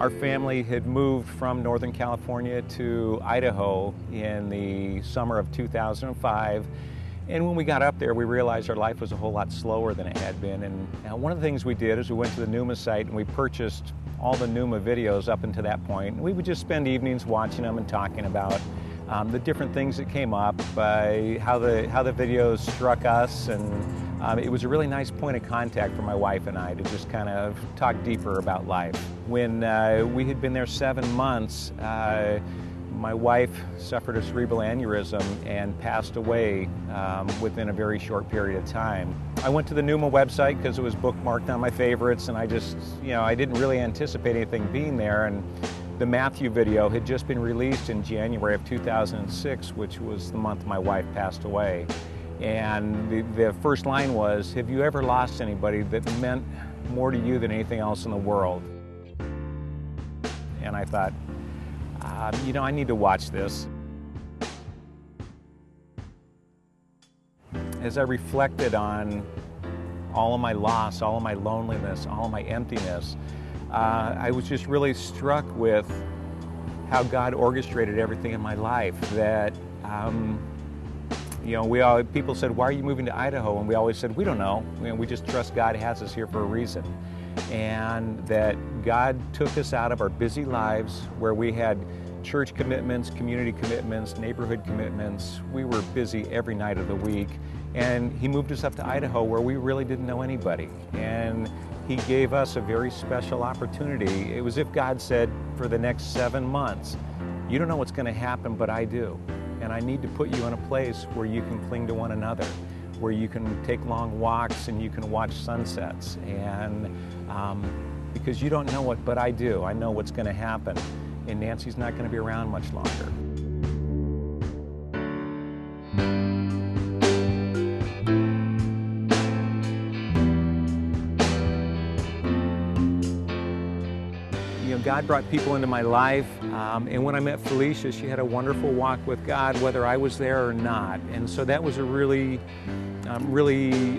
Our family had moved from Northern California to Idaho in the summer of 2005. And when we got up there, we realized our life was a whole lot slower than it had been. And one of the things we did is we went to the NOOMA site and we purchased all the NOOMA videos up until that point. And we would just spend evenings watching them and talking about the different things that came up, how the videos struck us, and it was a really nice point of contact for my wife and I to just kind of talk deeper about life. When we had been there 7 months, my wife suffered a cerebral aneurysm and passed away within a very short period of time. I went to the NOOMA website because it was bookmarked on my favorites, and I just, I didn't really anticipate anything being there. And the Matthew video had just been released in January of 2006, which was the month my wife passed away. And the first line was, "Have you ever lost anybody that meant more to you than anything else in the world?" And I thought, I need to watch this. As I reflected on all of my loss, all of my loneliness, all of my emptiness, I was just really struck with how God orchestrated everything in my life. That, people said, "Why are you moving to Idaho?" And we always said, "We don't know. We just trust God has us here for a reason." And that God took us out of our busy lives where we had church commitments, community commitments, neighborhood commitments. We were busy every night of the week. And He moved us up to Idaho where we really didn't know anybody. And He gave us a very special opportunity. It was as if God said, for the next 7 months, you don't know what's going to happen, but I do. And I need to put you in a place where you can cling to one another, where you can take long walks and you can watch sunsets. And because you don't know what, but I do. I know what's going to happen. And Nancy's not going to be around much longer. God brought people into my life, and when I met Felicia, she had a wonderful walk with God, whether I was there or not. And so that was a really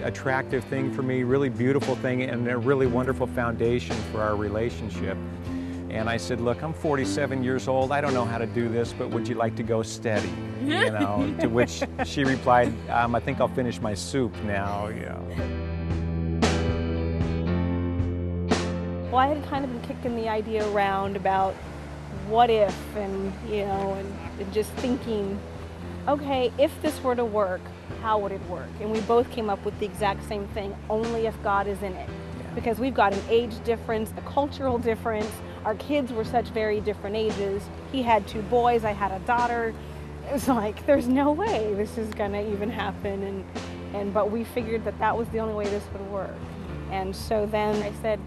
attractive thing for me, really beautiful thing, and a really wonderful foundation for our relationship. And I said, "Look, I'm 47 years old. I don't know how to do this, but would you like to go steady?" To which she replied, "I think I'll finish my soup now." Well, I had kind of been kicking the idea around about what if, and just thinking, okay, if this were to work, how would it work? And we both came up with the exact same thing, only if God is in it. Because we've got an age difference, a cultural difference. Our kids were such very different ages. He had 2 boys, I had a daughter. It was like, there's no way this is gonna even happen. But we figured that was the only way this would work. And so then I said,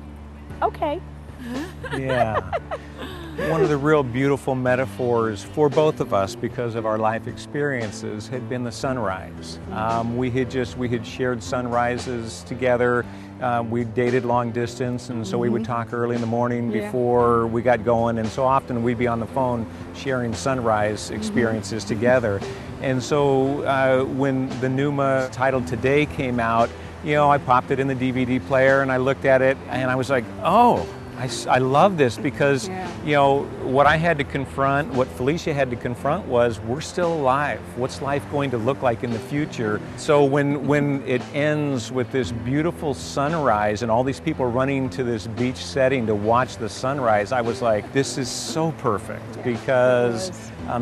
okay. Yeah. One of the real beautiful metaphors for both of us, because of our life experiences, had been the sunrise. We had shared sunrises together. We dated long distance, and so we would talk early in the morning before we got going, and so often we'd be on the phone sharing sunrise experiences together. And so when the NOOMA title Today came out, I popped it in the DVD player and I looked at it and I was like, oh, I love this, because, what I had to confront, what Felicia had to confront was, we're still alive. What's life going to look like in the future? So when it ends with this beautiful sunrise and all these people running to this beach setting to watch the sunrise, I was like, this is so perfect, because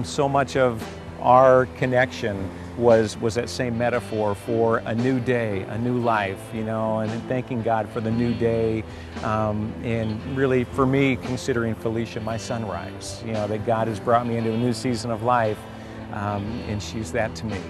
so much of our connection was that same metaphor for a new day, a new life, and thanking God for the new day, and really, for me, considering Felicia my sunrise, that God has brought me into a new season of life, and she's that to me.